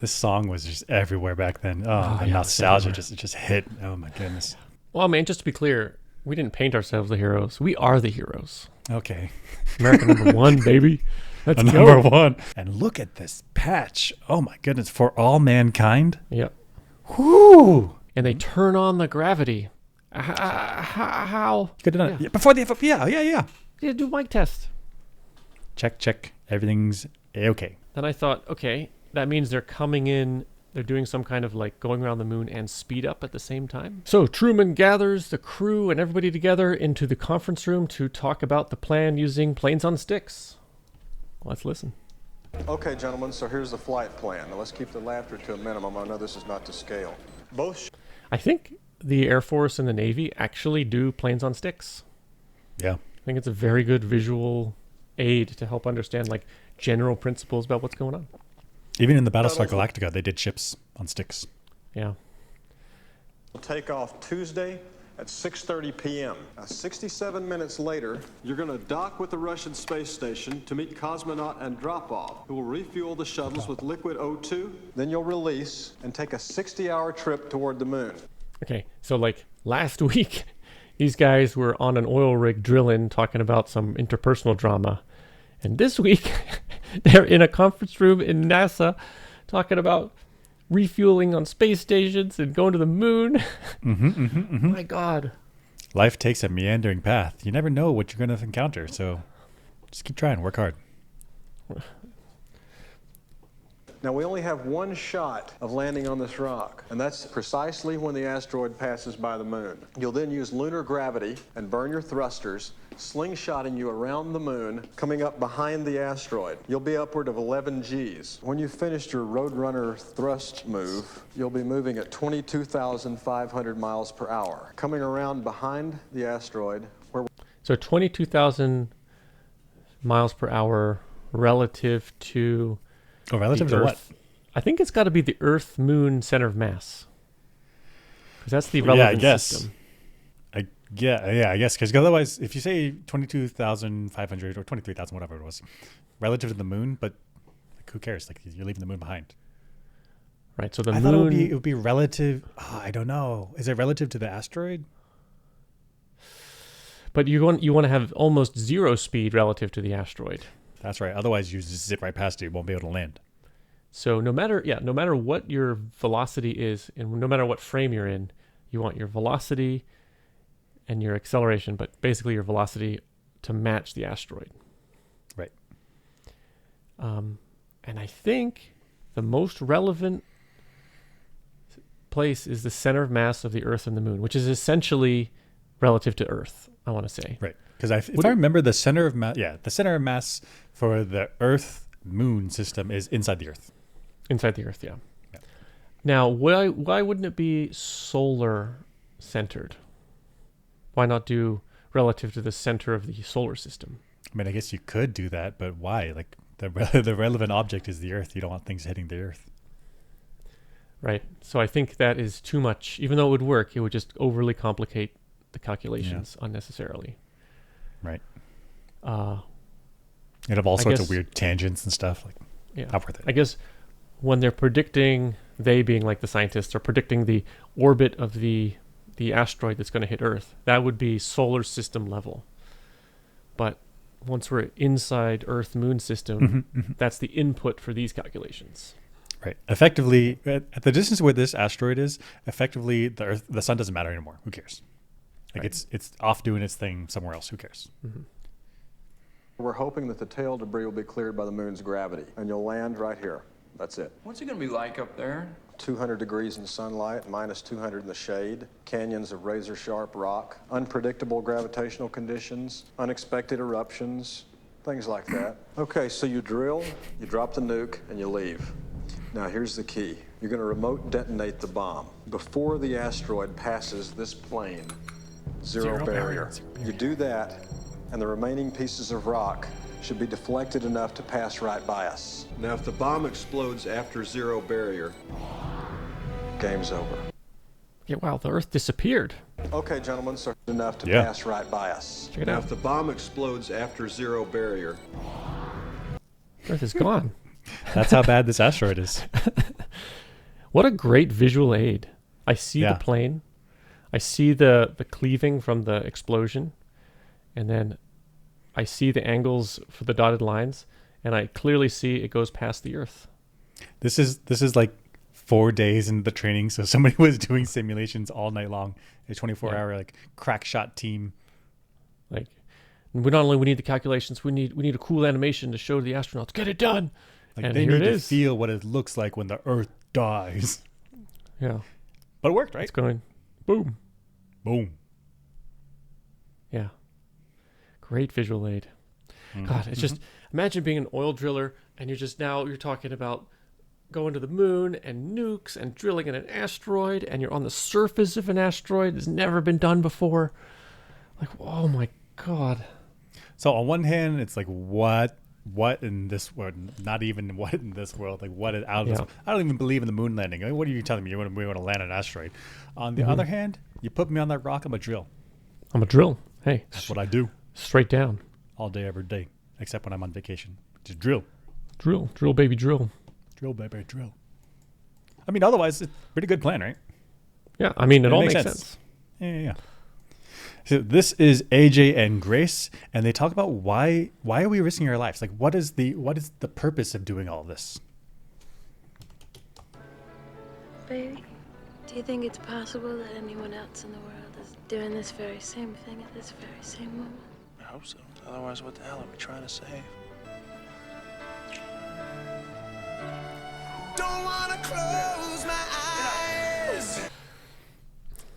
This song was just everywhere back then. Oh, the yeah, nostalgia just hit. Oh my goodness. Well, man, just to be clear, we didn't paint ourselves the heroes. We are the heroes. Okay. America #1, baby. Let's go. Number one. And look at this patch. Oh my goodness. For all mankind. Yep. Whoo. And they turn on the gravity. How? Good enough. Yeah, before the yeah. Yeah, do mic test. Check. Everything's okay. Then I thought, okay, that means they're coming in. They're doing some kind of like going around the moon and speed up at the same time. So Truman gathers the crew and everybody together into the conference room to talk about the plan using planes on sticks. Let's listen. Okay, gentlemen, so here's the flight plan. Now let's keep the laughter to a minimum. I know this is not to scale. I think the Air Force and the Navy actually do planes on sticks. Yeah. I think it's a very good visual aid to help understand like general principles about what's going on. Even in the Battlestar Galactica, they did ships on sticks. Yeah. We'll take off Tuesday at 6:30 p.m. 67 minutes later, you're going to dock with the Russian space station to meet cosmonaut Andropov, who will refuel the shuttles with liquid O2. Then you'll release and take a 60-hour trip toward the moon. Okay, so like last week, these guys were on an oil rig drilling, talking about some interpersonal drama. And this week, they're in a conference room in NASA talking about refueling on space stations and going to the moon. My God. Life takes a meandering path. You never know what you're going to encounter. So just keep trying. Work hard. Now, we only have one shot of landing on this rock, and that's precisely when the asteroid passes by the moon. You'll then use lunar gravity and burn your thrusters, slingshotting you around the moon, coming up behind the asteroid. You'll be upward of 11 Gs. When you've finished your Roadrunner thrust move, you'll be moving at 22,500 miles per hour. Coming around behind the asteroid, So 22,000 miles per hour relative to... Oh, relative to Earth. what? I think it's got to be the Earth-Moon center of mass. Because that's the relevant system. I guess. Because otherwise, if you say 22,500 or 23,000, whatever it was, relative to the moon, but like, who cares? Like, you're leaving the moon behind. Right, so the I moon... thought it would be relative... Oh, I don't know. Is it relative to the asteroid? But you want to have almost zero speed relative to the asteroid. That's right. Otherwise, you just zip right past it. You won't be able to land. So no matter what your velocity is, and no matter what frame you're in, you want your velocity and your acceleration, but basically your velocity to match the asteroid. Right. And I think the most relevant place is the center of mass of the Earth and the Moon, which is essentially relative to Earth, I want to say. Right. Because if I remember, the center of mass for the Earth-Moon system is inside the Earth. Inside the Earth, yeah. Now, why wouldn't it be solar-centered? Why not do relative to the center of the solar system? I mean, I guess you could do that, but why? Like, the relevant object is the Earth. You don't want things hitting the Earth. Right. So I think that is too much. Even though it would work, it would just overly complicate the calculations unnecessarily. Right. It have all sorts of weird tangents and stuff. Like, not worth it. I guess when they're predicting, they being like the scientists, are predicting the orbit of the asteroid that's going to hit Earth, that would be solar system level. But once we're inside Earth-Moon system, that's the input for these calculations. Right. Effectively, at the distance where this asteroid is, effectively the sun doesn't matter anymore. Who cares? Like, it's off doing its thing somewhere else. Who cares? we're hoping that the tail debris will be cleared by the moon's gravity, and you'll land right here. That's it. What's it gonna be like up there? 200 degrees in sunlight, minus 200 in the shade, canyons of razor-sharp rock, unpredictable gravitational conditions, unexpected eruptions, things like that. Okay, so you drill, you drop the nuke, and you leave. Now here's the key. You're gonna remote detonate the bomb. Before the asteroid passes this plane, zero barrier. You do that, and the remaining pieces of rock should be deflected enough to pass right by us. Now if the bomb explodes after zero barrier, game's over. Yeah, wow, the Earth disappeared. Okay, gentlemen, so enough to pass right by us. Check it now out. if the bomb explodes after zero barrier, Earth is gone. That's how bad this asteroid is. What a great visual aid. I see Yeah. the plane. I see the cleaving from the explosion. And then I see the angles for the dotted lines. And I clearly see it goes past the Earth. This is like 4 days into the training. So somebody was doing simulations all night long. A 24-hour like crack shot team. Like, we not only we need the calculations, we need a cool animation to show the astronauts, get it done. Like and they here need it to is. feel what it looks like when the Earth dies. Yeah. But it worked, right? It's going boom. Boom. Yeah. Great visual aid. God, it's just imagine being an oil driller and you're talking about going to the moon and nukes and drilling in an asteroid and you're on the surface of an asteroid that's never been done before. Like, oh my God. So on one hand, it's like what in this world? Not even what in this world. Like what is out of this? I don't even believe in the moon landing. Like, what are you telling me? We're going to land an asteroid. On the other hand, you put me on that rock, I'm a drill. I'm a drill. Hey, That's what I do straight down. all day, every day, except when I'm on vacation. Just drill, Drill, baby, drill. drill, baby, drill. I mean, otherwise, it's a pretty good plan, right? Yeah, I mean, it all makes makes sense. sense. Yeah. So this is AJ and Grace, and they talk about why are we risking our lives? Like, what is the purpose of doing all this? Baby, do you think it's possible that anyone else in the world is doing this very same thing at this very same moment? I hope so. Otherwise, what the hell are we trying to save? Don't wanna close my eyes.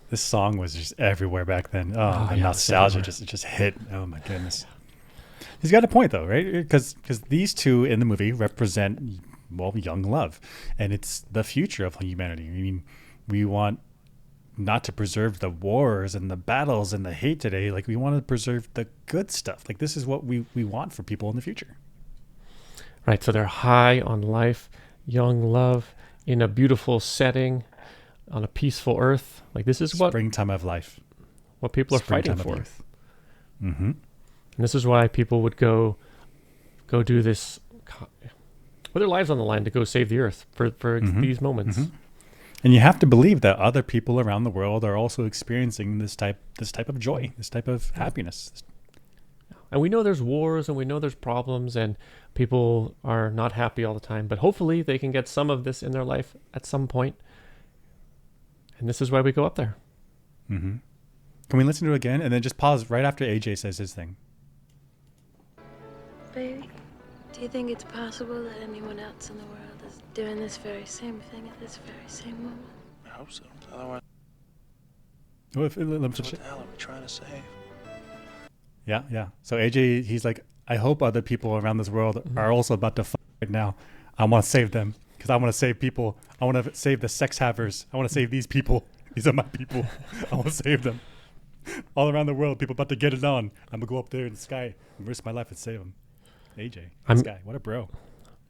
This song was just everywhere back then. Oh, the yeah, nostalgia it's just hit. Oh my goodness. He's got a point though, right? Because these two in the movie represent, well, young love, and it's the future of humanity. I mean, we want not to preserve the wars and the battles and the hate today. Like, we want to preserve the good stuff. Like, this is what we want for people in the future. Right, so they're high on life, young love, in a beautiful setting, on a peaceful earth. Like, this is Springtime of life. what people are fighting Springtime of for. youth. Mm-hmm. And this is why people would go do this, with their lives on the line to go save the earth for these moments. Mm-hmm. And you have to believe that other people around the world are also experiencing this type of joy, this type of happiness. And we know there's wars and we know there's problems and people are not happy all the time, but hopefully they can get some of this in their life at some point. And this is why we go up there. Mm-hmm. Can we listen to it again and then just pause right after AJ says his thing? Baby, do you think it's possible that anyone else in the world is doing this very same thing at this very same moment? I hope so. Otherwise, Let me what switch the it. hell are we trying to save? Yeah. So AJ, he's like, I hope other people around this world are also about to fight right now. I want to save them because I want to save people. I want to save the sex havers. I want to save these people. These are my people. I want to save them. All around the world, people about to get it on. I'm going to go up there in the sky and risk my life and save them. AJ, this guy, what a bro.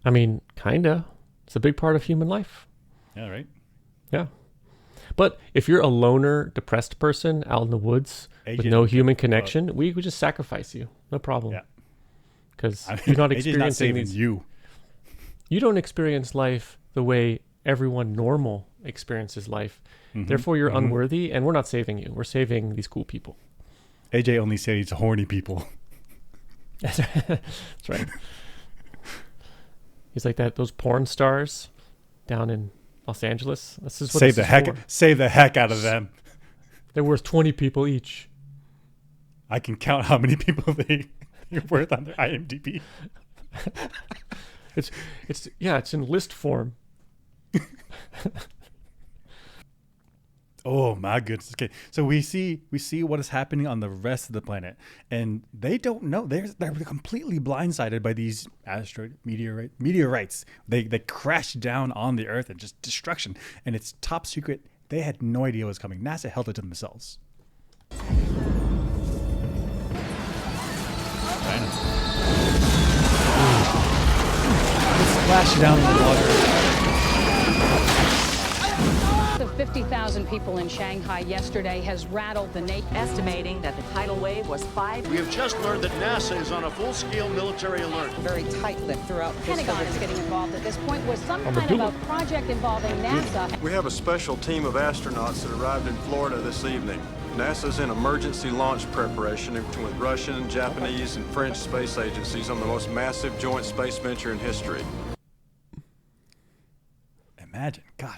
I mean, kinda. It's a big part of human life. Yeah, right? Yeah. But if you're a loner, depressed person out in the woods AJ with no don't human care. connection, we would just sacrifice you. No problem. Yeah. Because I mean, you're not AJ's experiencing not saving these. you. You don't experience life the way everyone normal experiences life. Mm-hmm. Therefore, you're unworthy, and we're not saving you. We're saving these cool people. AJ only saves horny people. That's right. He's like those porn stars down in Los Angeles. This is what Save this the is for. save the heck out of them. They're worth 20 people each. I can count how many people they're worth on their IMDb. It's in list form. Oh my goodness. Okay. So we see what is happening on the rest of the planet, and they don't know. They're completely blindsided by these meteorites. They crash down on the earth and just destruction. And it's top secret. They had no idea what was coming. NASA held it to themselves. Splash down in the water. Of 50,000 10,000 people in Shanghai yesterday has rattled the nation. Estimating that the tidal wave was 5. We have just learned that NASA is on a full-scale military alert. Very tight-lipped throughout. The Pentagon is getting involved at this point. Was some kind of a project involving NASA. We have a special team of astronauts that arrived in Florida this evening. NASA's in emergency launch preparation with Russian, Japanese, and French space agencies on the most massive joint space venture in history.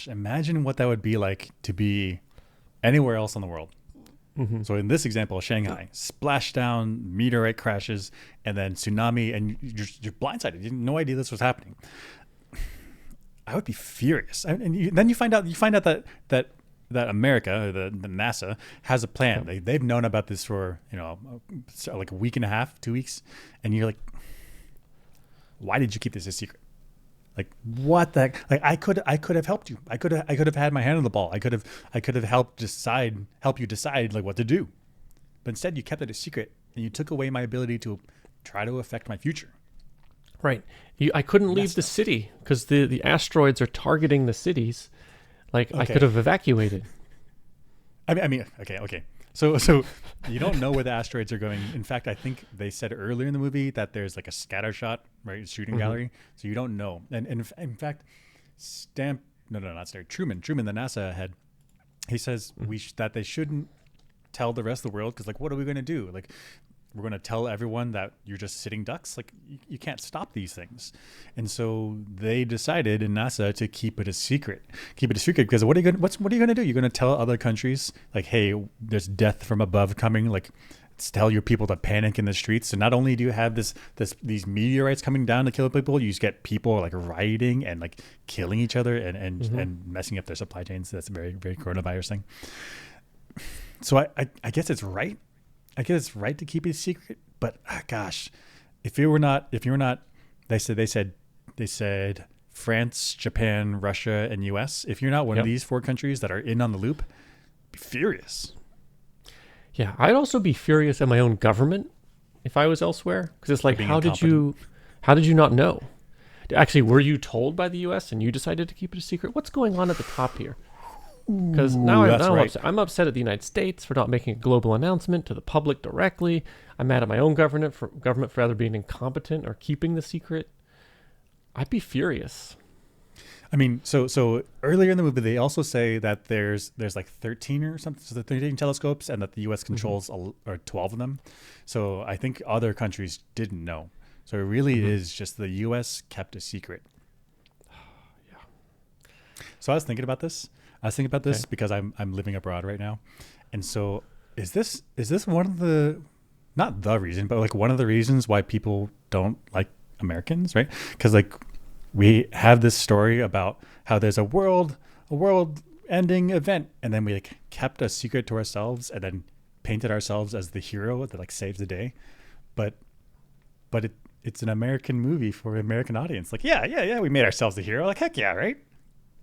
Imagine what that would be like to be anywhere else in the world. Mm-hmm. So in this example, Shanghai, splashdown, meteorite crashes, and then tsunami, and you're blindsided. You had no idea this was happening. I would be furious. Then you find out that America, the NASA, has a plan. They've known about this for like a week and a half, 2 weeks, and you're like, why did you keep this a secret? Like, what the heck? Like, I could have helped you. I could have had my hand on the ball. I could have helped you decide like what to do. But instead, you kept it a secret, and you took away my ability to try to affect my future. Right. I couldn't leave the city because the asteroids are targeting the cities. Like, okay. I could have evacuated. I mean, okay. So you don't know where the asteroids are going. In fact, I think they said earlier in the movie that there's like a scatter shot, right? Shooting gallery. So you don't know. And in fact, Truman, the NASA head, he says that they shouldn't tell the rest of the world because, like, what are we going to do? Like, we're going to tell everyone that you're just sitting ducks. Like, you can't stop these things. And so they decided in NASA to keep it a secret because what are you going to do? You're going to tell other countries like, hey, there's death from above coming. Like, tell your people to panic in the streets. So not only do you have these meteorites coming down to kill people, you just get people like rioting and like killing each other and messing up their supply chains. That's a very, very coronavirus thing. So I guess it's right. I guess it's right to keep it a secret, but gosh, if you're not, they said France, Japan, Russia, and US. If you're not one of these 4 countries that are in on the loop, be furious. Yeah, I'd also be furious at my own government if I was elsewhere, because it's like, how did you not know? Actually, were you told by the US and you decided to keep it a secret? What's going on at the top here? Because now I'm upset at the United States for not making a global announcement to the public directly. I'm mad at my own government for either being incompetent or keeping the secret. I'd be furious. I mean, so earlier in the movie, they also say that there's like 13 or something, so the 13 telescopes, and that the U.S. controls or 12 of them. So I think other countries didn't know. So it really is just the U.S. kept a secret. Yeah. So I was thinking about this. Because I'm living abroad right now, and so is this one of the, not the reason, but like one of the reasons why people don't like Americans, right? Because like we have this story about how there's a world-ending event, and then we like kept a secret to ourselves, and then painted ourselves as the hero that like saves the day, but it's an American movie for an American audience. Like yeah, we made ourselves the hero. Like heck yeah, right?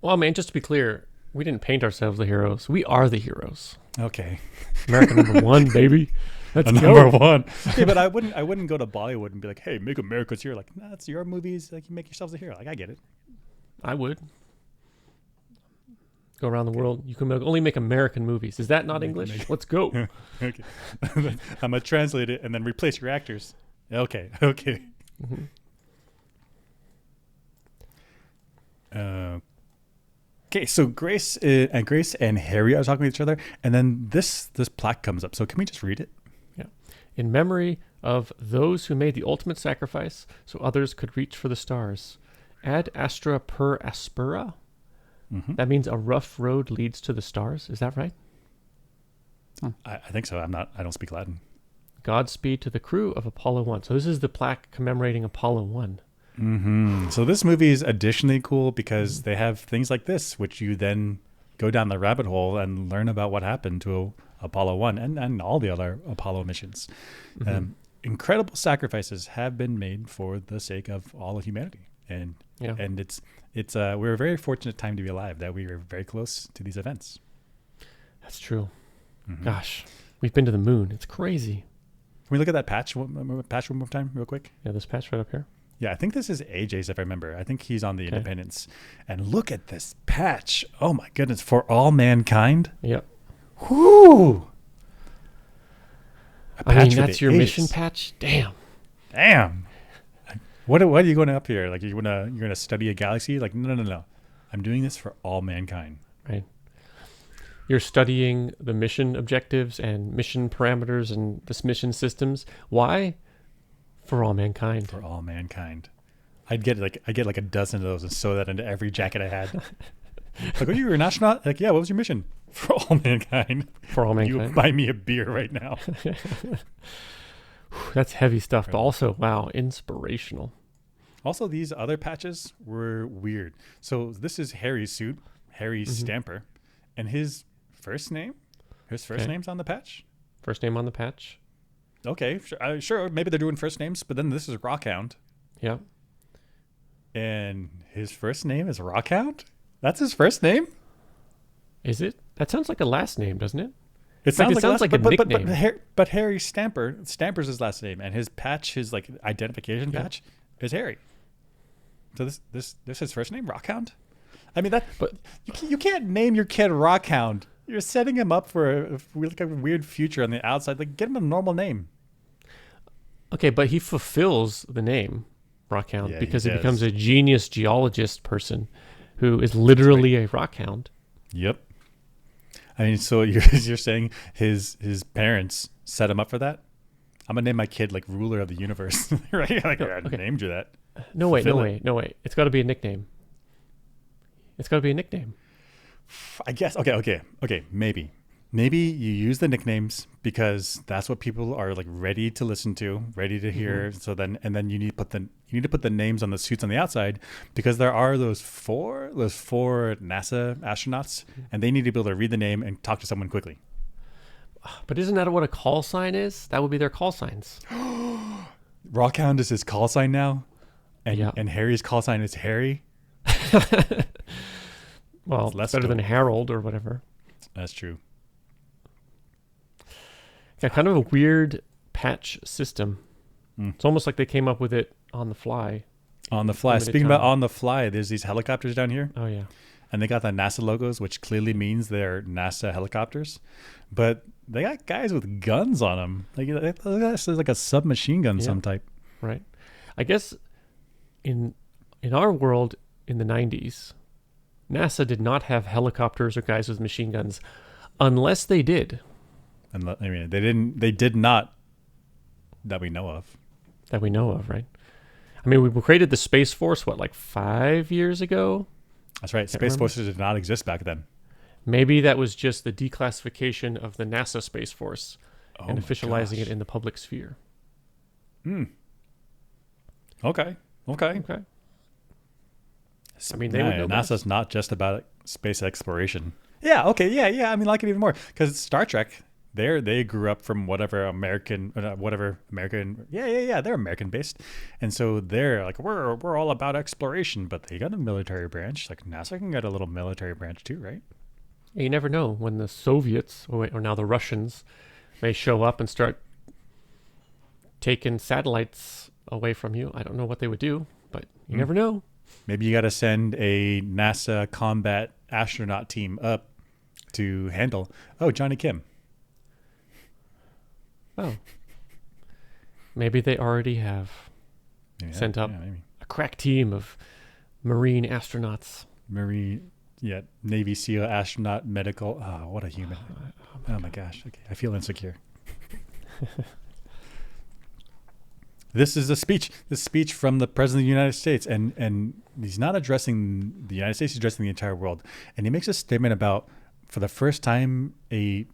Well, I mean, just to be clear. We didn't paint ourselves the heroes. We are the heroes. Okay. America #1, baby. That's number one. Okay, but I wouldn't go to Bollywood and be like, hey, make America's hero. Like, nah, it's your movies. Like, you make yourselves a hero. Like, I get it. I would. Go around the world. You can only make American movies. Is that not English? Let's go. Okay. I'm going to translate it and then replace your actors. Okay. Mm-hmm. Okay, so Grace and Harry are talking with each other, and then this plaque comes up. So can we just read it? Yeah. In memory of those who made the ultimate sacrifice so others could reach for the stars. Ad astra per aspera. Mm-hmm. That means a rough road leads to the stars. Is that right? I think so. I don't speak Latin. Godspeed to the crew of Apollo 1. So this is the plaque commemorating Apollo 1. Mm-hmm. So this movie is additionally cool because they have things like this, which you then go down the rabbit hole and learn about what happened to Apollo 1 and all the other Apollo missions. Mm-hmm. Incredible sacrifices have been made for the sake of all of humanity. And it's we're a very fortunate time to be alive that we were very close to these events. That's true. Mm-hmm. Gosh, we've been to the moon. It's crazy. Can we look at that patch one more time real quick? Yeah, this patch right up here. Yeah, I think this is AJ's if I remember. I think he's on the Independence. And look at this patch. Oh my goodness, for all mankind. Yep. Whoo! I mean, that's your mission patch? Damn. What are you going up here? Like you're gonna study a galaxy? Like no. I'm doing this for all mankind. Right. You're studying the mission objectives and mission parameters and this mission systems. Why? For all mankind. For all mankind. I get like a dozen of those and sew that into every jacket I had. Like, oh, you were an astronaut? Like, yeah, what was your mission? For all mankind. For all mankind. You buy me a beer right now. That's heavy stuff, but also, wow, inspirational. Also, these other patches were weird. So this is Harry's suit, Harry Stamper, and his first name? His first name's on the patch? First name on the patch. Okay, sure. Maybe they're doing first names, but then this is Rockhound. Yeah. And his first name is Rockhound? That's his first name? Is it? That sounds like a last name, doesn't it? It sounds like a nickname. But Harry Stamper's his last name, and his patch, his like identification patch, is Harry. So this is his first name, Rockhound. I mean but you can't name your kid Rockhound. You're setting him up for a weird future on the outside. Like, get him a normal name. Okay, but he fulfills the name Rockhound because he becomes a genius geologist person who is literally a rockhound. Yep. I mean, so you're saying his parents set him up for that? I'm gonna name my kid like ruler of the universe, right? Like, I named you that. No way. It's got to be a nickname. I guess. Okay. Maybe you use the nicknames because that's what people are like ready to listen to, ready to hear. So then you need to put the names on the suits on the outside because there are those four NASA astronauts, and they need to be able to read the name and talk to someone quickly. But isn't that what a call sign is? That would be their call signs. Rockhound is his call sign now, and Harry's call sign is Harry. Well, it's better than Harold or whatever. That's true. Yeah, kind of a weird patch system. It's almost like they came up with it on the fly. Speaking about on the fly, there's these helicopters down here. Oh, yeah. And they got the NASA logos, which clearly means they're NASA helicopters. But they got guys with guns on them. Like, it's like a submachine gun some type. Right. I guess in our world in the 90s, NASA did not have helicopters or guys with machine guns unless they did. And I mean, they did not that we know of. That we know of, right? I mean, we created the Space Force, like 5 years ago? That's right. Space Forces did not exist back then. Maybe that was just the declassification of the NASA Space Force and officializing it in the public sphere. Okay. I mean, they would know NASA's best. not just about space exploration. Yeah, okay, yeah. I mean, like it even more. Because Star Trek, they grew up from whatever American. Yeah, they're American-based. And so they're like, we're all about exploration, but they got a military branch. Like, NASA can get a little military branch too, right? You never know when the Soviets, or now the Russians, may show up and start taking satellites away from you. I don't know what they would do, but you never know. Maybe you got to send a NASA combat astronaut team up to handle. Oh, Johnny Kim. Oh. Maybe they already have sent up a crack team of Marine astronauts. Navy SEAL astronaut medical. Oh, what a human. Oh my gosh. Okay, I feel insecure. This is a speech. This speech from the President of the United States, and he's not addressing the United States; he's addressing the entire world. And he makes a statement about, for the first time,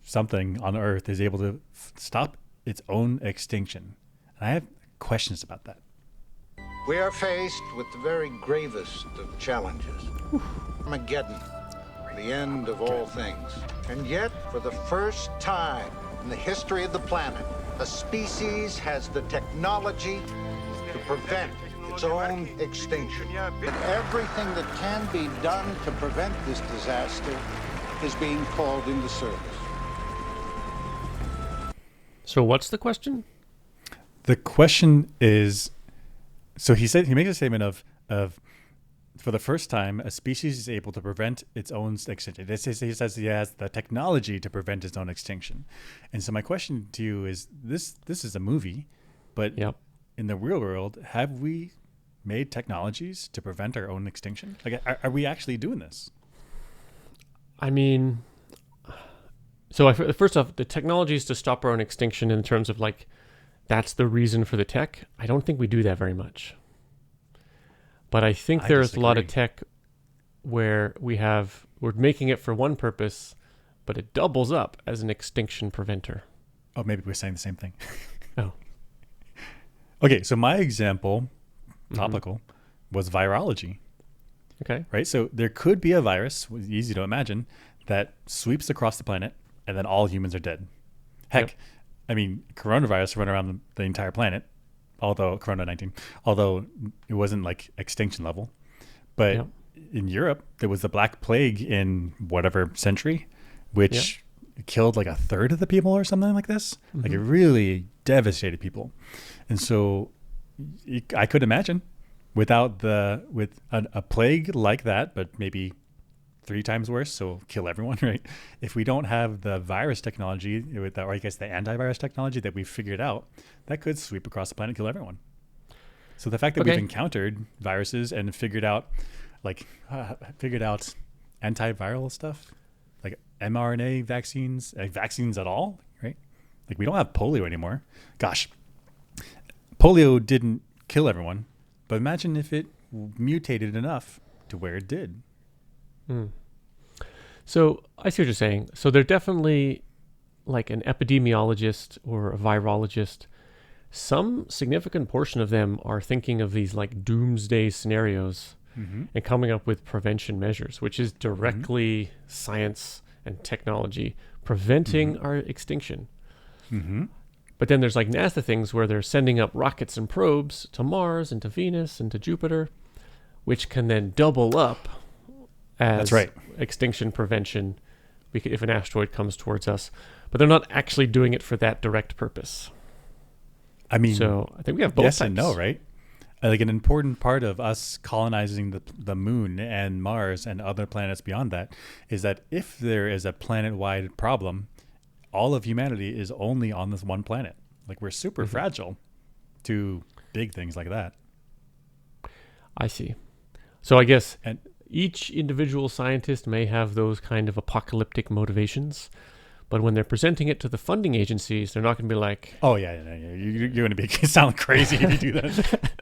something on Earth is able to stop its own extinction. And I have questions about that. We are faced with the very gravest of challenges. Armageddon, the end of all things. And yet, for the first time in the history of the planet, a species has the technology to prevent its own extinction. And everything that can be done to prevent this disaster is being called into service. So what's the question? The question is, So he makes a statement of for the first time, a species is able to prevent its own extinction. He says he has the technology to prevent its own extinction. And so my question to you is, this is a movie, but in the real world, have we made technologies to prevent our own extinction? Like, are we actually doing this? I mean, so first off, the technologies to stop our own extinction in terms of like, that's the reason for the tech. I don't think we do that very much. But I think there's a lot of tech where we're making it for one purpose, but it doubles up as an extinction preventer. Oh, maybe we're saying the same thing. Oh. Okay, so my example, topical, was virology. Okay. Right? So there could be a virus, easy to imagine, that sweeps across the planet and then all humans are dead. Heck, I mean, coronavirus run around the entire planet. Corona-19, although it wasn't like extinction level. But in Europe, there was the Black Plague in whatever century, which killed like a third of the people or something like this. Like it really devastated people. And so I could imagine with a plague like that, but maybe 3 times worse, so kill everyone, right? If we don't have the virus technology, or I guess the antivirus technology that we've figured out, that could sweep across the planet and kill everyone. So the fact that we've encountered viruses and figured out antiviral stuff, like mRNA vaccines, vaccines at all, right? Like we don't have polio anymore. Gosh, polio didn't kill everyone, but imagine if it mutated enough to where it did. So I see what you're saying. So they're definitely like an epidemiologist or a virologist. Some significant portion of them are thinking of these like doomsday scenarios and coming up with prevention measures, which is directly science and technology preventing our extinction. But then there's like NASA things where they're sending up rockets and probes to Mars and to Venus and to Jupiter, which can then double up as extinction prevention if an asteroid comes towards us. But they're not actually doing it for that direct purpose. I mean, so I think we have both yes types. And no, right? Like an important part of us colonizing the moon and Mars and other planets beyond that is that if there is a planet-wide problem, all of humanity is only on this one planet. Like we're super fragile to big things like that. I see. So I guess each individual scientist may have those kind of apocalyptic motivations, but when they're presenting it to the funding agencies, they're not going to be like, "Oh yeah, you're going to sound crazy if you do that."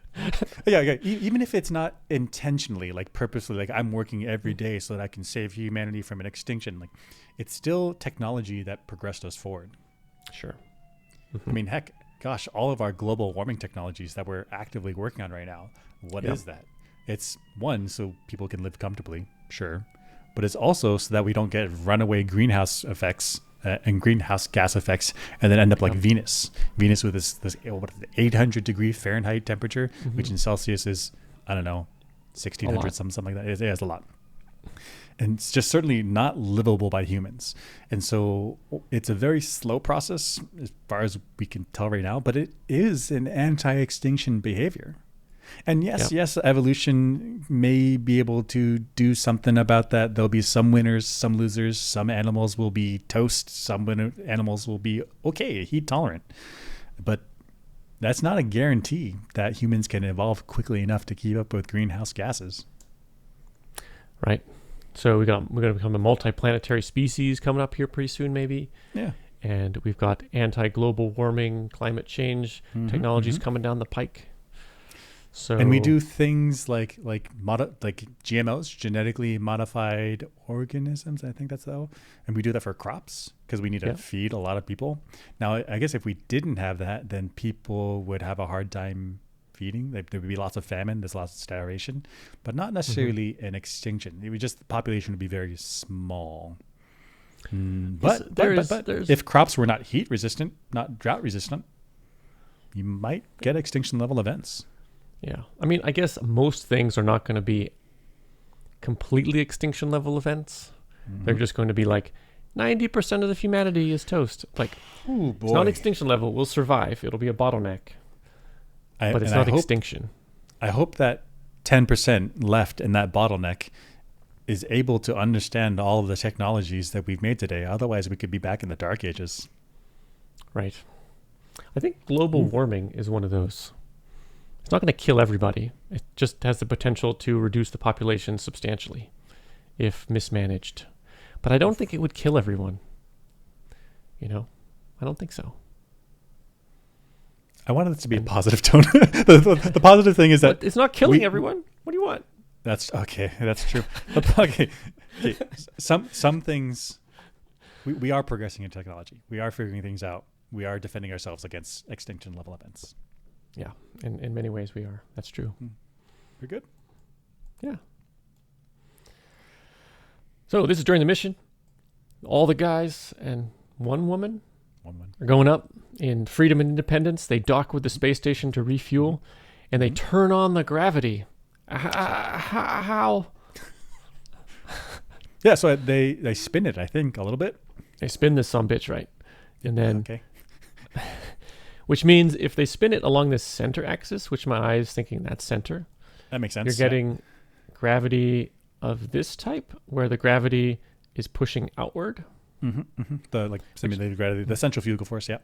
Even if it's not intentionally, like purposely, like I'm working every day so that I can save humanity from an extinction. Like it's still technology that progressed us forward. Sure. I mean, heck, gosh, all of our global warming technologies that we're actively working on right now. What is that? It's one, so people can live comfortably, sure, but it's also so that we don't get runaway greenhouse effects and greenhouse gas effects, and then end up like Venus with this 800 degree Fahrenheit temperature, which in Celsius is 1600 something like that. It is a lot, and it's just certainly not livable by humans. And so it's a very slow process as far as we can tell right now, but it is an anti-extinction behavior. And yes, evolution may be able to do something about that. There'll be some winners, some losers. Some animals will be toast. Some animals will be heat tolerant. But that's not a guarantee that humans can evolve quickly enough to keep up with greenhouse gases. Right. So we're going to become a multi-planetary species coming up here pretty soon, maybe. Yeah. And we've got anti-global warming, climate change technologies coming down the pike. So, and we do things like GMOs, genetically modified organisms. I think that's though, and we do that for crops because we need to feed a lot of people. Now, I guess if we didn't have that, then people would have a hard time feeding. Like, there would be lots of famine, there's lots of starvation, but not necessarily an extinction. It would just the population would be very small. But if crops were not heat resistant, not drought resistant, you might get extinction level events. Yeah. I mean, I guess most things are not going to be completely extinction level events. They're just going to be like 90% of the humanity is toast. Like, it's not extinction level. We'll survive. It'll be a bottleneck. But it's not extinction. I hope that 10% left in that bottleneck is able to understand all of the technologies that we've made today. Otherwise, we could be back in the dark ages. Right. I think global warming is one of those. It's not going to kill everybody. It just has the potential to reduce the population substantially if mismanaged. But I don't think it would kill everyone. You know, I don't think so. I wanted it to be a positive tone. The positive thing is that it's not killing everyone. What do you want? That's okay. That's true. Okay. Some things we are progressing in technology. We are figuring things out. We are defending ourselves against extinction level events. Yeah, in many ways we are. That's true. We're good. Yeah. So this is during the mission. All the guys and one woman are going up in freedom and independence. They dock with the space station to refuel, and they turn on the gravity. How? Yeah, so they spin it, I think, a little bit. They spin this sumbitch, right? And then, okay. Which means if they spin it along this center axis, which my eye is thinking that's center, that makes sense. You're getting gravity of this type, where the gravity is pushing outward. The simulated gravity, the centrifugal force. Yeah.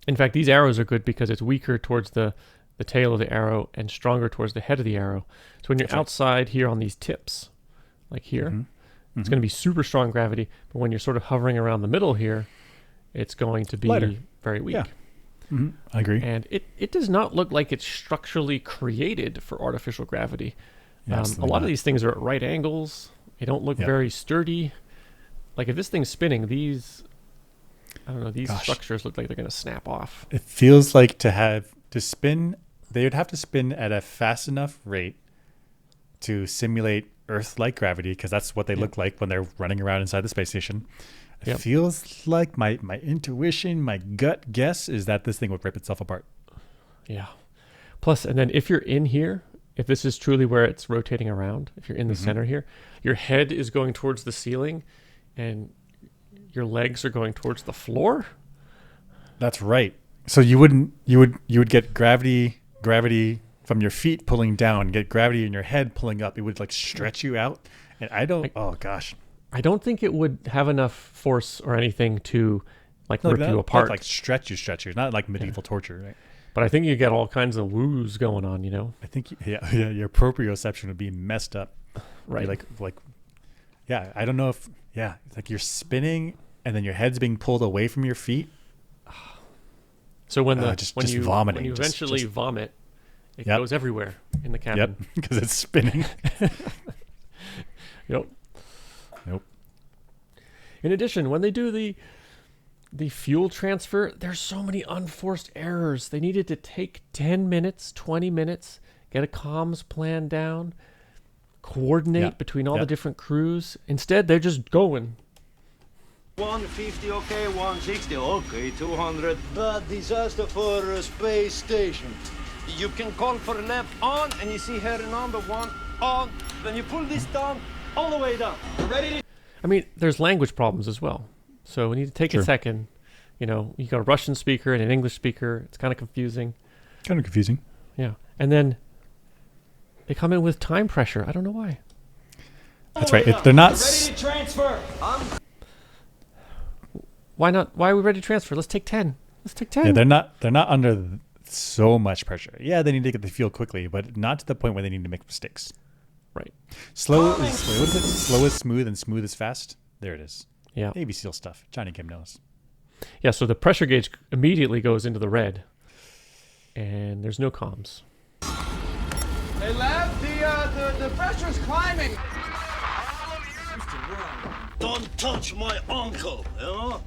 In fact, these arrows are good because it's weaker towards the tail of the arrow and stronger towards the head of the arrow. So when you're outside here on these tips, like here, it's going to be super strong gravity. But when you're sort of hovering around the middle here, it's going to be lighter. Very weak. Yeah. I agree. And it does not look like it's structurally created for artificial gravity. Yeah, a lot of these things are at right angles. They don't look very sturdy. Like if this thing's spinning, these structures look like they're going to snap off. It feels like to spin, they would have to spin at a fast enough rate to simulate Earth-like gravity, because that's what they look like when they're running around inside the space station. It feels like my intuition, my gut guess is that this thing would rip itself apart. Yeah. Plus, and then if you're in here, if this is truly where it's rotating around, if you're in the center here, your head is going towards the ceiling and your legs are going towards the floor. That's right. So you would get gravity from your feet pulling down, get gravity in your head pulling up. It would like stretch you out. And I don't think it would have enough force or anything to rip you apart. Like stretch you, not like medieval torture, right? But I think you get all kinds of woos going on, you know? I think, your proprioception would be messed up. Right. I don't know if, it's like you're spinning and then your head's being pulled away from your feet. So when you eventually vomit, it goes everywhere in the cabin. Yep, because it's spinning. Nope. In addition, when they do the fuel transfer, there's so many unforced errors. They needed to take 10 minutes, 20 minutes, get a comms plan down, coordinate between all the different crews. Instead, they're just going. 150, okay, 160, okay, 200. Bad disaster for a space station. You can call for left on, and you see here number 1 on. Then you pull this down all the way down. Ready? I mean, there's language problems as well. So we need to take a second. You know, you got a Russian speaker and an English speaker. It's kind of confusing. Yeah. And then they come in with time pressure. I don't know why. That's right. They're not ready to transfer. Why not? Why are we ready to transfer? Let's take 10. Yeah, they're not under so much pressure. Yeah, they need to get the fuel quickly, but not to the point where they need to make mistakes. Right. Slow is smooth and smooth is fast. There it is. Yeah. Navy SEAL stuff. Johnny Kim knows. Yeah, so the pressure gauge immediately goes into the red. And there's no comms. Hey, lad, the pressure's climbing. Don't touch my uncle, you know?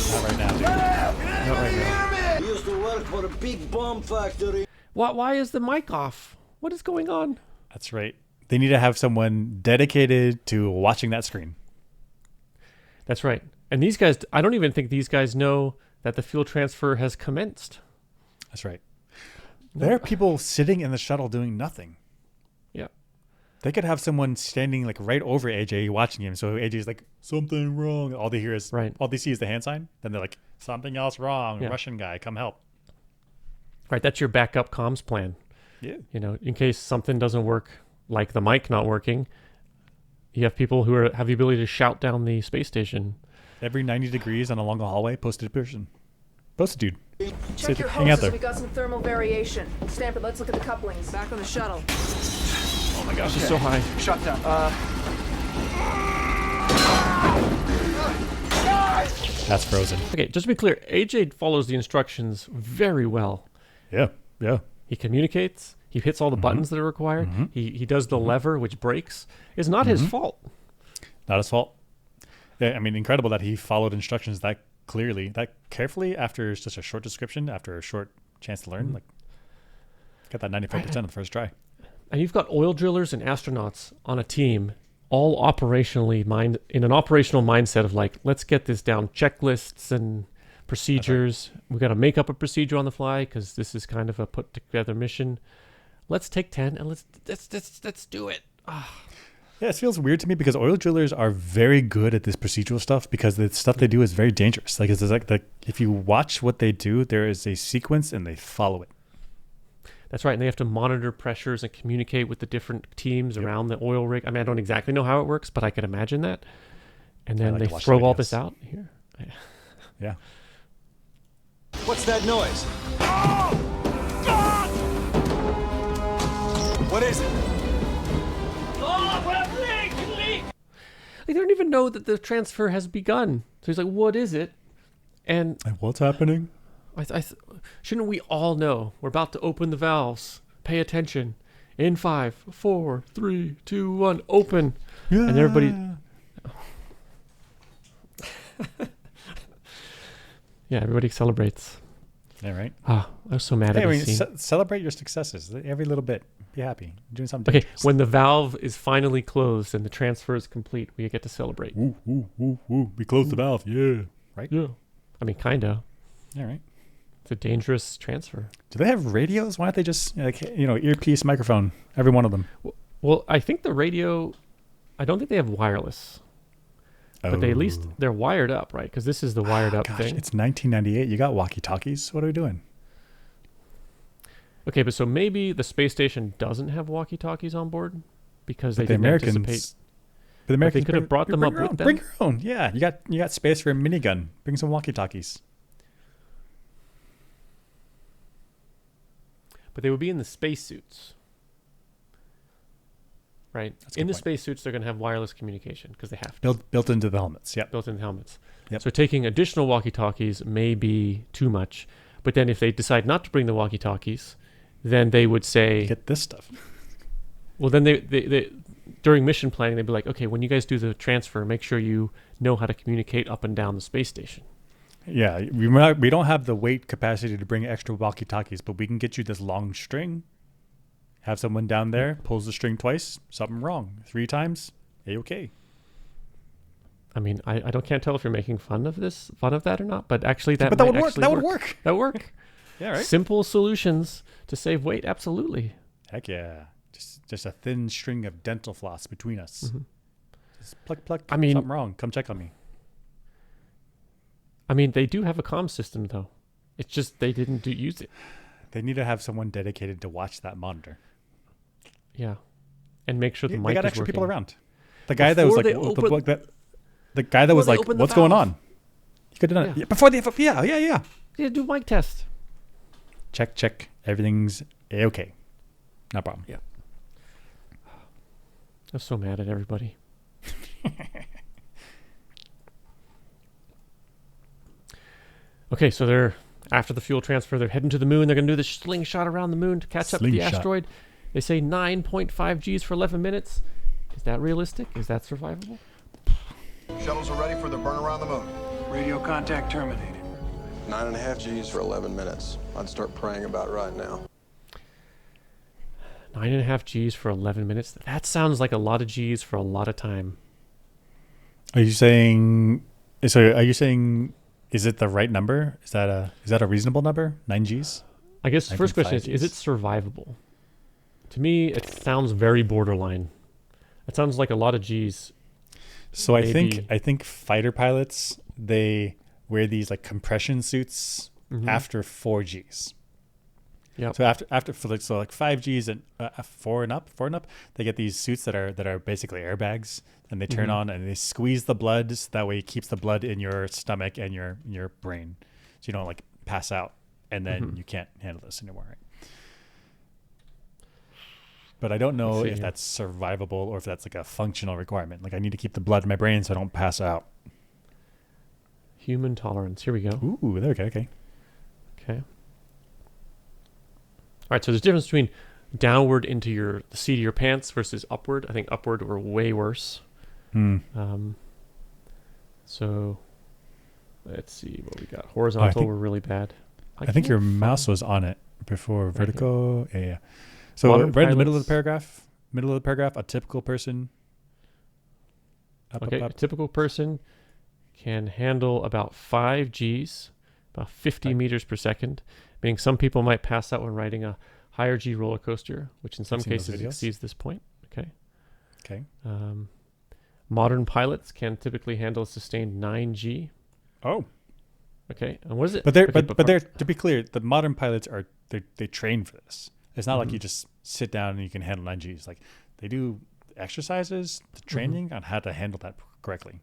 Not right now, dude. Not right now. He used to work for a big bomb factory. Why is the mic off? What is going on? That's right. They need to have someone dedicated to watching that screen. That's right. And these guys, I don't even think these guys know that the fuel transfer has commenced. That's right. No. There are people sitting in the shuttle doing nothing. Yeah. They could have someone standing like right over AJ watching him. So AJ's like, something wrong. All they hear is, all they see is the hand sign. Then they're like, something else wrong. Yeah. Russian guy, come help. Right. That's your backup comms plan. Yeah. You know, in case something doesn't work, like the mic not working, you have people who have the ability to shout down the space station. Every 90 degrees on a long hallway, posted person. Posted dude. Check your Hang out hoses. there. We got some thermal variation. Stanford, let's look at the couplings. Back on the shuttle. Oh my gosh, it's so high. Shut down. That's frozen. Okay, just to be clear, AJ follows the instructions very well. Yeah. Yeah. He communicates. He hits all the buttons that are required. He does the lever, which breaks. It's not his fault. Not his fault. Yeah, I mean, incredible that he followed instructions that clearly, that carefully after just a short description, after a short chance to learn. Like, got that 95% on the first try. And you've got oil drillers and astronauts on a team, all operationally in an operational mindset of like, let's get this down. Checklists and procedures. We got to make up a procedure on the fly because this is kind of a put together mission. Let's take 10 and let's do it. Yeah, it feels weird to me because oil drillers are very good at this procedural stuff because the stuff they do is very dangerous. Like, it's like if you watch what they do, there is a sequence and they follow it. That's right. And they have to monitor pressures and communicate with the different teams around the oil rig. I mean, I don't exactly know how it works, but I can imagine that. And then they throw all this out here. Yeah. What's that noise? Oh! God! What is it? They don't even know that the transfer has begun. So he's like, what is it? And what's happening? Shouldn't we all know? We're about to open the valves. Pay attention. In 5, 4, 3, 2, 1, open. Yeah. And everybody... Yeah, everybody celebrates. Yeah, right? I was so mad at this scene. Celebrate your successes. Every little bit. Be happy. You're doing something dangerous. When the valve is finally closed and the transfer is complete, we get to celebrate. Ooh, ooh, ooh, ooh. We closed the valve. Yeah. Right? Yeah. I mean, kind of. Yeah, right. It's a dangerous transfer. Do they have radios? Why don't they just, earpiece, microphone, every one of them? Well, I think the radio, I don't think they have wireless. But they at least, they're wired up, right? Because this is the wired up thing. It's 1998. You got walkie-talkies. What are we doing? Okay, but so maybe the space station doesn't have walkie-talkies on board because they the didn't anticipate. But the Americans they could have brought them up with them. Bring your own. Yeah, you got space for a minigun. Bring some walkie-talkies. But they would be in the spacesuits, right? In the spacesuits, they're going to have wireless communication because they have to. Built into the helmets. Yep. Built into the helmets. Yep. So taking additional walkie-talkies may be too much. But then if they decide not to bring the walkie-talkies, then they would say... Get this stuff. Well, then they during mission planning, they'd be like, okay, when you guys do the transfer, make sure you know how to communicate up and down the space station. Yeah, we don't have the weight capacity to bring extra walkie-talkies, but we can get you this long string. Have someone down there, pulls the string twice, something wrong. 3 times, A-okay. I mean, I can't tell if you're making fun of that or not, but actually that would work. That would work. That would work. Yeah, right. Simple solutions to save weight, absolutely. Heck yeah. Just a thin string of dental floss between us. Mm-hmm. Just pluck. I mean, something wrong. Come check on me. I mean, they do have a comm system, though. It's just they didn't use it. They need to have someone dedicated to watch that monitor. Yeah, and make sure the mic is working. They got extra people around. The guy that was like, the guy that was like, "What's going on?" You could have done it before the yeah. Yeah, do mic test. Check. Everything's A-okay. No problem. Yeah. I'm so mad at everybody. Okay, so they're after the fuel transfer. They're heading to the moon. They're going to do the slingshot around the moon to catch up to the asteroid. They say 9.5 Gs for 11 minutes. Is that realistic? Is that survivable? Shuttles are ready for the burn around the moon. Radio contact terminated. 9.5 Gs for 11 minutes. I'd start praying about right now. 9.5 Gs for 11 minutes. That sounds like a lot of Gs for a lot of time. Are you saying? Is it the right number? Is that a reasonable number? 9 Gs? I guess the first question is it survivable? To me, it sounds very borderline. It sounds like a lot of Gs. So I think fighter pilots, they wear these like compression suits after 4 Gs. Yep. So after for like 5Gs and four and up, they get these suits that are basically airbags, and they turn on and they squeeze the blood, so that way it keeps the blood in your stomach and your brain, so you don't like pass out, and then you can't handle this anymore. Right? But I don't know if that's survivable or if that's like a functional requirement. Like I need to keep the blood in my brain so I don't pass out. Human tolerance. Here we go. Ooh, okay. Okay. All right, so there's a difference between downward into the seat of your pants versus upward. I think upward were way worse. So let's see what we got. Horizontal were really bad. I think your mouse was on it before. Vertical. Yeah. So right in the middle of the paragraph, a typical person. Up. A typical person can handle about 5 Gs, about 50 meters per second, meaning some people might pass out when riding a higher G roller coaster, which in some cases exceeds this point. Okay. Modern pilots can typically handle a sustained 9G. Oh. Okay. And what is it? But they're to be clear, the modern pilots they train for this. It's not like you just sit down and you can handle 9Gs. Like they do exercises, training on how to handle that correctly.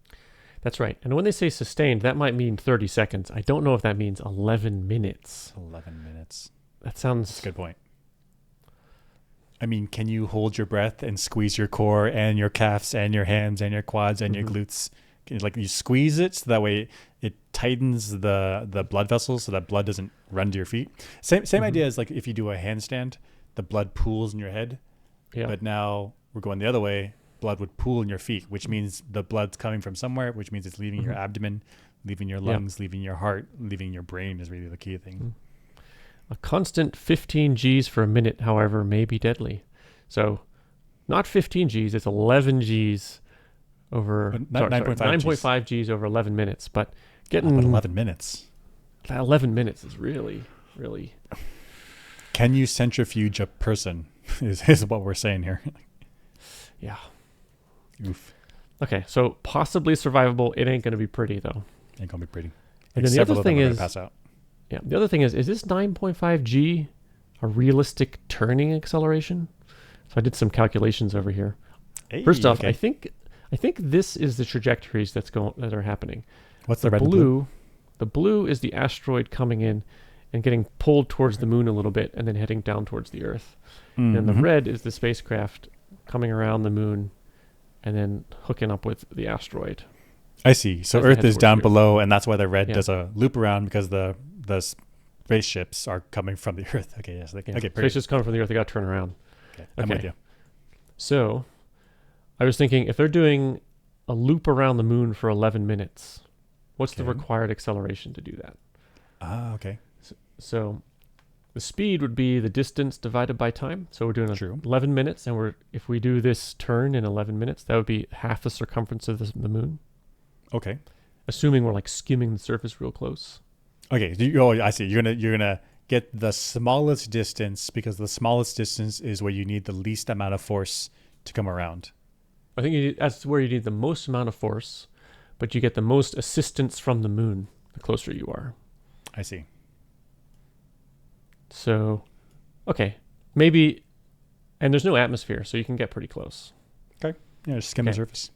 That's right. And when they say sustained, that might mean 30 seconds. I don't know if that means 11 minutes. 11 minutes. That's a good point. I mean, can you hold your breath and squeeze your core and your calves and your hams and your quads and your glutes? Like you squeeze it so that way it tightens the blood vessels so that blood doesn't run to your feet. Same idea as like if you do a handstand, the blood pools in your head. Yeah. But now we're going the other way. Blood would pool in your feet, which means the blood's coming from somewhere, which means it's leaving your abdomen, leaving your lungs, leaving your heart, leaving your brain is really the key thing. A constant 15 Gs for a minute, however, may be deadly. So not 15 Gs, it's 11 Gs over 9.5 Gs over 11 minutes. But getting 11 minutes. 11 minutes is really, really. Can you centrifuge a person is what we're saying here. Yeah. Oof. Okay, so possibly survivable. It ain't going to be pretty, though. Ain't going to be pretty. And then the other thing is, pass out. Yeah, the other thing is this 9.5 G a realistic turning acceleration? So I did some calculations over here. Hey, First off, I think this is the trajectories that are happening. What's the red and blue? The blue is the asteroid coming in and getting pulled towards the moon a little bit and then heading down towards the Earth. And the red is the spacecraft coming around the moon and then hooking up with the asteroid. I see. So Earth is down below, and that's why the red does a loop around, because the spaceships are coming from the Earth. Okay, yes. Spaceships coming from the Earth, they got to turn around. Okay, I'm with you. So I was thinking, if they're doing a loop around the moon for 11 minutes, what's the required acceleration to do that? Okay. So the speed would be the distance divided by time. So we're doing 11 minutes, and if we do this turn in 11 minutes, that would be half the circumference of the moon. Okay. Assuming we're like skimming the surface real close. Okay. I see. You're gonna get the smallest distance, because the smallest distance is where you need the least amount of force to come around. I think that's where you need the most amount of force, but you get the most assistance from the moon the closer you are. I see. So, okay, maybe, and there's no atmosphere, so you can get pretty close. Okay. Yeah, just skim the surface.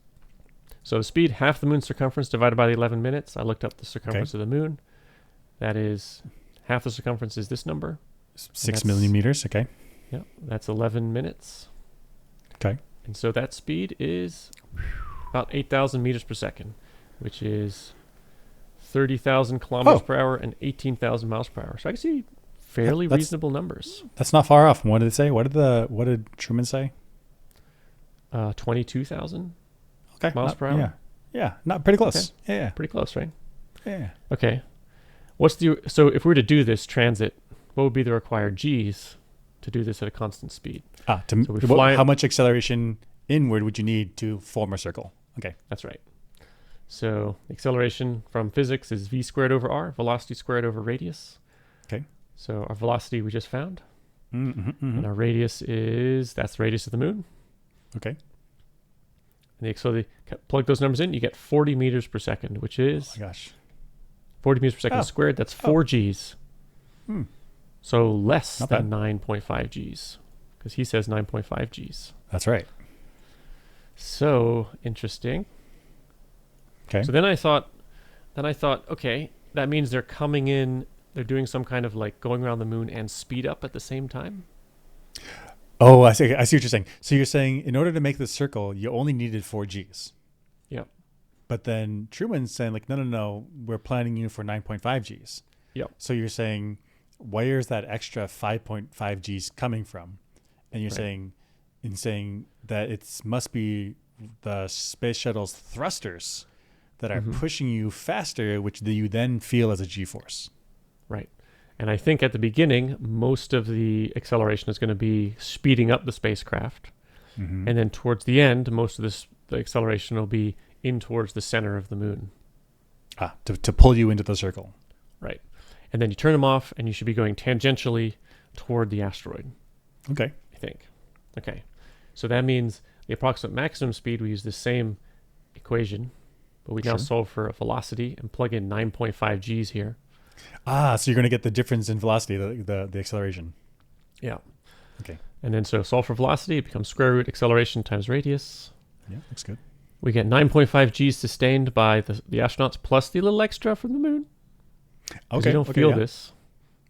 So the speed, half the moon's circumference divided by the 11 minutes. I looked up the circumference of the moon. That is, half the circumference is this number. 6 million meters. Okay. Yeah, that's 11 minutes. Okay. And so that speed is about 8,000 meters per second, which is 30,000 kilometers per hour and 18,000 miles per hour. So I can see fairly reasonable numbers. That's not far off. What did it say? What did Truman say? 22,000 miles per hour. Yeah, not pretty close. Okay. Yeah, pretty close, right? Yeah. Okay. So if we were to do this transit, what would be the required G's to do this at a constant speed? How much acceleration inward would you need to form a circle? Okay, that's right. So the acceleration from physics is v squared over r, velocity squared over radius. Okay. So our velocity we just found, and our radius that's the radius of the moon. Okay. And so they plug those numbers in, you get 40 meters per second, which is 40 meters per second squared. That's 4 Gs. So less Not than bad. 9.5 Gs, because he says 9.5 Gs. That's right. So interesting. Okay. So then I thought, okay, that means they're coming in. They're doing some kind of like going around the moon and speed up at the same time. Oh, I see. I see what you're saying. So you're saying in order to make this circle, you only needed 4 Gs. Yep. But then Truman's saying like, no, we're planning you for 9.5 Gs. Yep. So you're saying, where's that extra 5.5 Gs coming from? And you're saying that it must be the space shuttle's thrusters that are pushing you faster, which you then feel as a G-force. Right. And I think at the beginning, most of the acceleration is going to be speeding up the spacecraft. Mm-hmm. And then towards the end, most of the acceleration will be in towards the center of the moon. To pull you into the circle. Right. And then you turn them off, and you should be going tangentially toward the asteroid. Okay. I think. Okay. So that means the approximate maximum speed, we use the same equation, but we now solve for a velocity and plug in 9.5 Gs here. So you're going to get the difference in velocity, the acceleration. Yeah. Okay. And then so solve for velocity, it becomes square root acceleration times radius. Yeah, looks good. We get 9.5 Gs sustained by the astronauts plus the little extra from the moon. Okay. You don't feel this.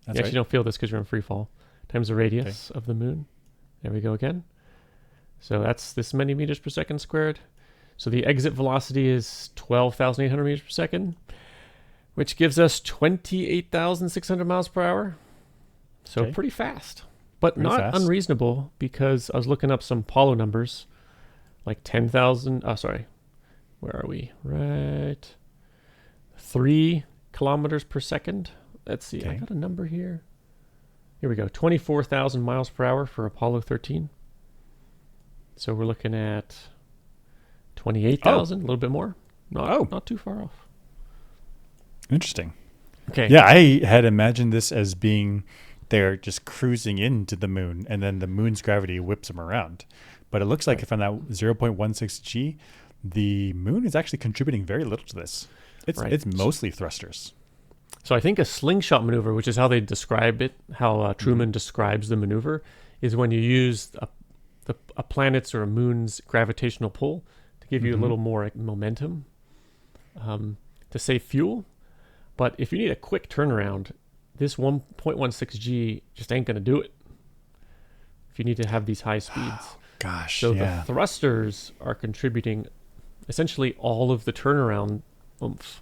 That's you actually don't feel this because you're in free fall. Times the radius of the moon. There we go again. So that's this many meters per second squared. So the exit velocity is 12,800 meters per second, which gives us 28,600 miles per hour. So pretty fast, but Pretty not fast. unreasonable, because I was looking up some Apollo numbers, like 10,000. Oh, sorry. Where are we? Right. 3 kilometers per second. Let's see. I got a number here. Here we go. 24,000 miles per hour for Apollo 13. So we're looking at 28,000, a little bit more. Not too far off. Interesting. Okay. Yeah, I had imagined this as being they're just cruising into the moon, and then the moon's gravity whips them around. But it looks like if on that 0.16 G, the moon is actually contributing very little to this. It's mostly thrusters. So I think a slingshot maneuver, which is how they describe it, how Truman describes the maneuver, is when you use a planet's or a moon's gravitational pull to give you a little more momentum to save fuel. But if you need a quick turnaround, this 1.16 G just ain't going to do it if you need to have these high speeds. Gosh, so the thrusters are contributing essentially all of the turnaround oomph.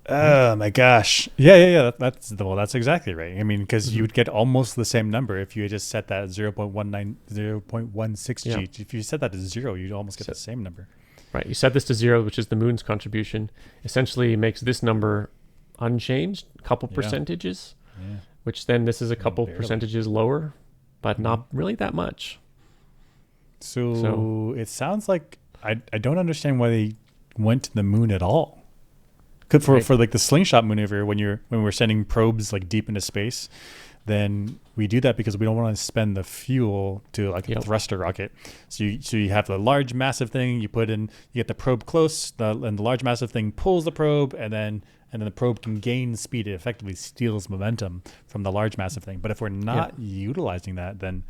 Oh my gosh. Yeah. That's exactly right. I mean, because you would get almost the same number if you had just set that at 0.16 G. If you set that to 0, you'd almost get the same number. Right. You set this to 0, which is the moon's contribution. Essentially makes this number unchanged, a couple percentages, which then this is a couple percentages lower, but not really that much. So it sounds like I don't understand why they went to the moon at all. For like the slingshot maneuver, when we're sending probes like deep into space, then we do that because we don't want to spend the fuel to like a thruster rocket. So you have the large massive thing you put in, you get the probe close, and the large massive thing pulls the probe, and then the probe can gain speed. It effectively steals momentum from the large massive thing. But if we're not utilizing that, then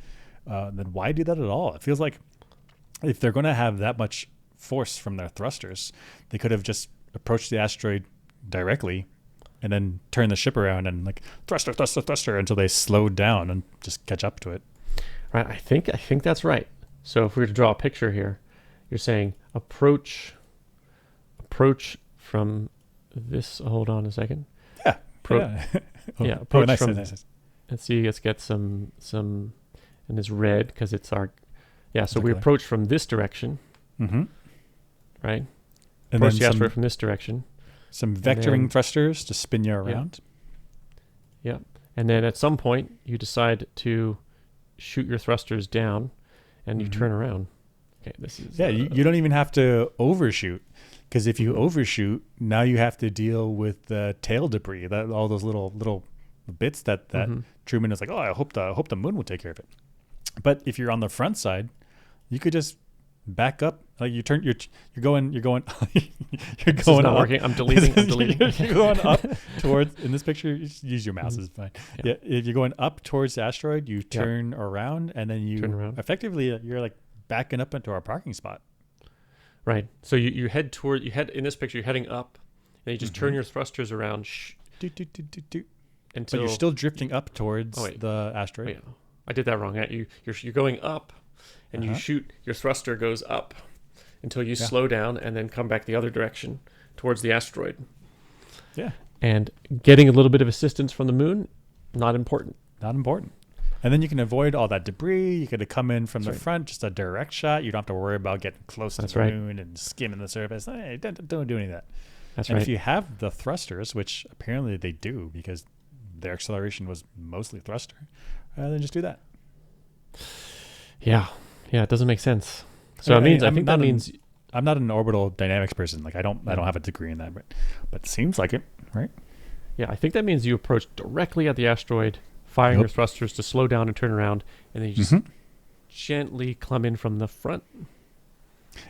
why do that at all? It feels like if they're going to have that much force from their thrusters, they could have just approached the asteroid directly and then turn the ship around and like thruster until they slowed down and just catch up to it. Right. I think that's right. So if we were to draw a picture here, you're saying approach from this. Hold on a second. Yeah. Approach nice, from. Nice. Let's see. Let's get some in this red because it's our. Yeah. So we color. approach from this direction. Mm-hmm. Right. And approach then the asteroid from this direction. Some vectoring thrusters to spin you around. Yeah. And then at some point you decide to shoot your thrusters down and you turn around. Okay, this is you don't even have to overshoot, because if you overshoot, now you have to deal with the tail debris, all those little bits that Truman is like, oh, I hope the moon will take care of it. But if you're on the front side, you could just back up. Like you're going not up. working. I'm deleting. You're going up towards, in this picture, you just use your mouse is fine. Yeah. If you're going up towards the asteroid, you turn around, and then you effectively, you're like backing up into our parking spot. Right. So you head in this picture, you're heading up, and you just turn your thrusters around. Until but you're you're still drifting up towards the asteroid. Wait, I did that wrong. You're going up, and you shoot. Your thruster goes up until you slow down, and then come back the other direction towards the asteroid. Yeah. And getting a little bit of assistance from the moon, not important. Not important. And then you can avoid all that debris. You could come in from the front, just a direct shot. You don't have to worry about getting close to the moon and skimming the surface. Hey, don't do any of that. That's and right. if you have the thrusters, which apparently they do because their acceleration was mostly thruster, then just do that. Yeah. Yeah, it doesn't make sense. So I think that means I'm not an orbital dynamics person. Like I don't have a degree in that, but it seems like it, right? Yeah, I think that means you approach directly at the asteroid, firing your thrusters to slow down and turn around, and then you just gently come in from the front.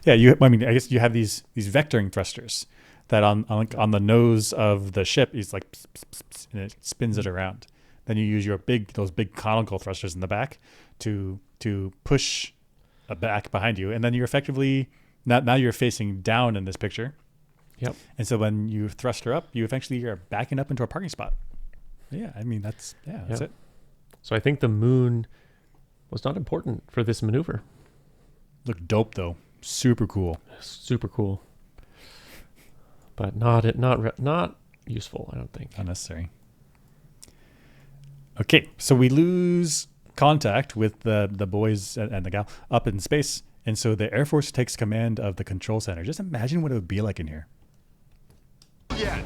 Yeah, I guess you have these vectoring thrusters that on the nose of the ship is like pss, pss, pss, pss, and it spins it around. Then you use those big conical thrusters in the back to push back behind you, and then you're effectively now you're facing down in this picture. Yep. And so when you thruster up, you eventually are backing up into a parking spot. Yeah, I mean that's it. So I think the moon was not important for this maneuver. Look dope though, super cool. Super cool. But not useful, I don't think. Unnecessary. Okay, so we lose contact with the boys and the gal up in space, and so the Air Force takes command of the control center. Just imagine what it would be like in here. Yeah.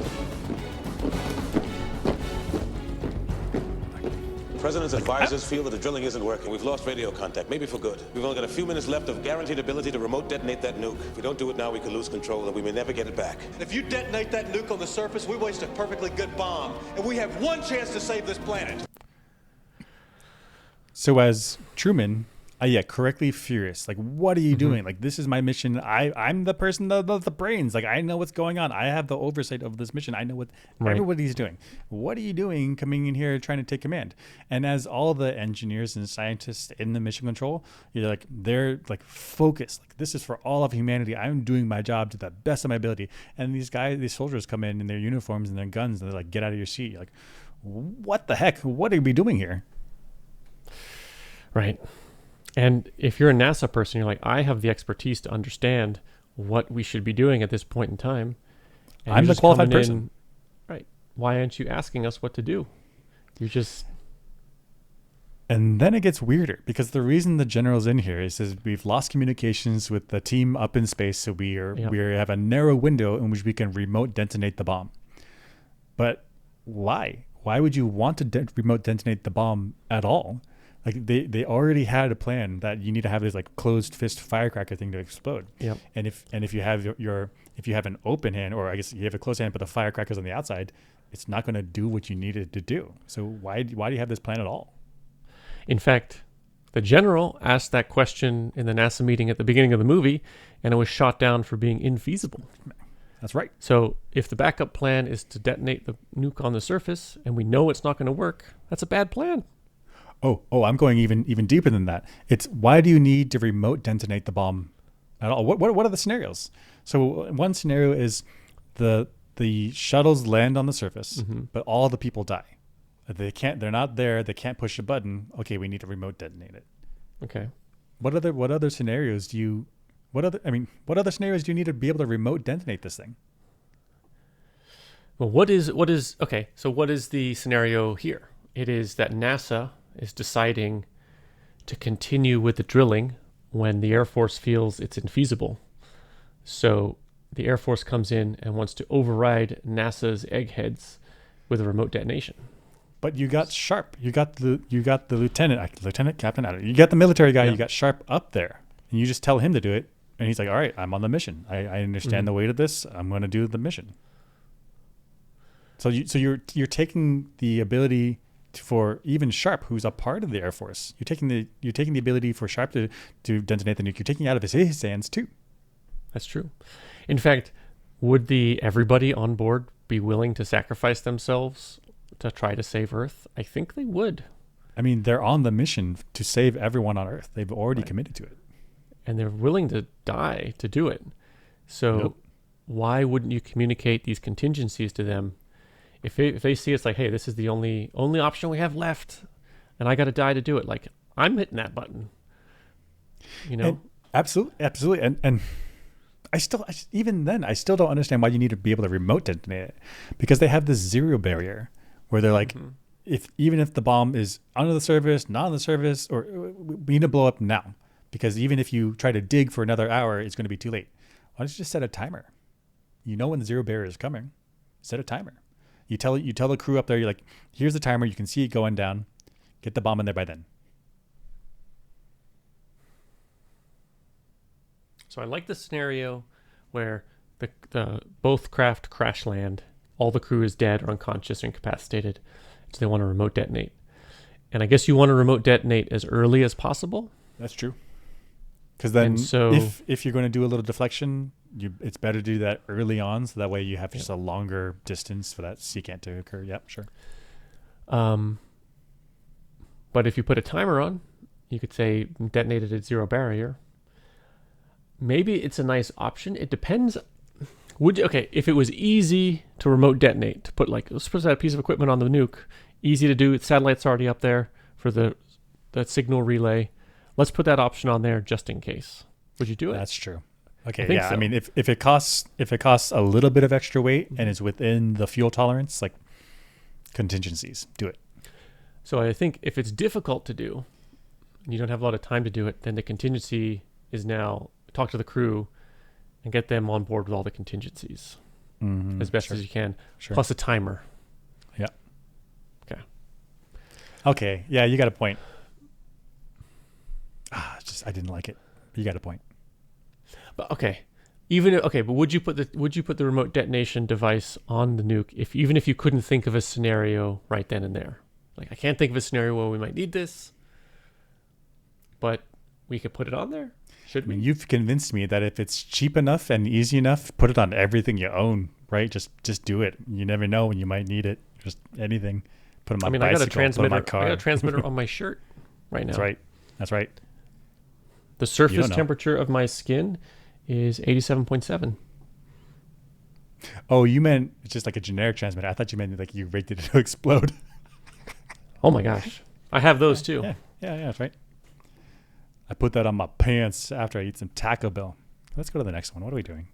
President's advisors feel that the drilling isn't working. We've lost radio contact, maybe for good. We've only got a few minutes left of guaranteed ability to remote detonate that nuke. If we don't do it now, we could lose control and we may never get it back. If you detonate that nuke on the surface, we waste a perfectly good bomb, and we have one chance to save this planet. So as Truman, I get correctly furious. Like, what are you doing? Like, this is my mission. I'm the person, the brains. Like, I know what's going on. I have the oversight of this mission. I know what everybody's doing. What are you doing coming in here trying to take command? And as all the engineers and scientists in the mission control, they're like focused. Like, this is for all of humanity. I'm doing my job to the best of my ability. And these soldiers come in their uniforms and their guns, and they're like, get out of your seat. You're like, what the heck? What are we doing here? Right. And if you're a NASA person, you're like, I have the expertise to understand what we should be doing at this point in time. And I'm the qualified person. Right. Why aren't you asking us what to do? You're just... And then it gets weirder because the reason the general's in here is we've lost communications with the team up in space. So we have a narrow window in which we can remote detonate the bomb. But why? Why would you want to remote detonate the bomb at all? Like they already had a plan that you need to have this like closed fist firecracker thing to explode. Yep. And if you have if you have an open hand, or I guess you have a closed hand but the firecracker's on the outside, it's not going to do what you need it to do. So why do you have this plan at all? In fact, the general asked that question in the NASA meeting at the beginning of the movie, and it was shot down for being infeasible. That's right. So if the backup plan is to detonate the nuke on the surface and we know it's not going to work, that's a bad plan. Oh, I'm going even deeper than that. It's why do you need to remote detonate the bomb at all? What are the scenarios? So one scenario is the shuttles land on the surface, but all the people die. They're not there. They can't push a button. Okay, we need to remote detonate it. Okay. What other scenarios do you what other scenarios do you need to be able to remote detonate this thing? Well, what is the scenario here? It is that NASA is deciding to continue with the drilling when the Air Force feels it's infeasible. So the Air Force comes in and wants to override NASA's eggheads with a remote detonation. But you got Sharp. You got the lieutenant, captain. You got the military guy. Yeah. You got Sharp up there, and you just tell him to do it, and he's like, "All right, I'm on the mission. I understand the weight of this. I'm going to do the mission." So you're taking the ability for even Sharp, who's a part of the Air Force. You're taking the ability for Sharp to detonate the nuke. You're taking it out of his hands too. That's true. In fact, would everybody on board be willing to sacrifice themselves to try to save Earth? I think they would. I mean, they're on the mission to save everyone on Earth. They've already committed to it. And they're willing to die to do it. So why wouldn't you communicate these contingencies to them? If they see it's like, hey, this is the only option we have left, and I got to die to do it, like, I'm hitting that button. You know? And absolutely. And I still don't understand why you need to be able to remote detonate it, because they have this zero barrier where they're like, even if the bomb is under the surface, not on the surface, or we need to blow up now, because even if you try to dig for another hour, it's going to be too late. Why don't you just set a timer? You know when the zero barrier is coming. Set a timer. You tell the crew up there, you're like, here's the timer. You can see it going down. Get the bomb in there by then. So I like the scenario where the both craft crash land, all the crew is dead or unconscious or incapacitated, so they want to remote detonate. And I guess you want to remote detonate as early as possible. That's true. Because then, if you're going to do a little deflection, it's better to do that early on, so that way you have just a longer distance for that secant to occur. Yep, sure. But if you put a timer on, you could say detonated at zero barrier. Maybe it's a nice option. It depends. If it was easy to remote detonate, to put let's put that piece of equipment on the nuke, easy to do. Satellite's already up there for the signal relay. Let's put that option on there just in case. Would you do it? That's true. Okay, yeah. So. I mean, if it costs a little bit of extra weight and is within the fuel tolerance, like contingencies, do it. So I think if it's difficult to do, and you don't have a lot of time to do it, then the contingency is now talk to the crew and get them on board with all the contingencies as best as you can, plus a timer. Yeah. Okay. Okay. Yeah, you got a point. I didn't like it. You got a point. But but would you put the remote detonation device on the nuke even if you couldn't think of a scenario right then and there? Like, I can't think of a scenario where we might need this, but we could put it on there. Should we? I mean, you've convinced me that if it's cheap enough and easy enough, put it on everything you own, right? Just do it. You never know when you might need it. Just anything. Put it on my bicycle, I got a car. transmitter on my shirt right now. That's right. The surface temperature of my skin is 87.7. Oh, you meant it's just like a generic transmitter. I thought you meant like you rigged it to explode. Oh my gosh. I have those too. Yeah, that's right. I put that on my pants after I eat some Taco Bell. Let's go to the next one. What are we doing?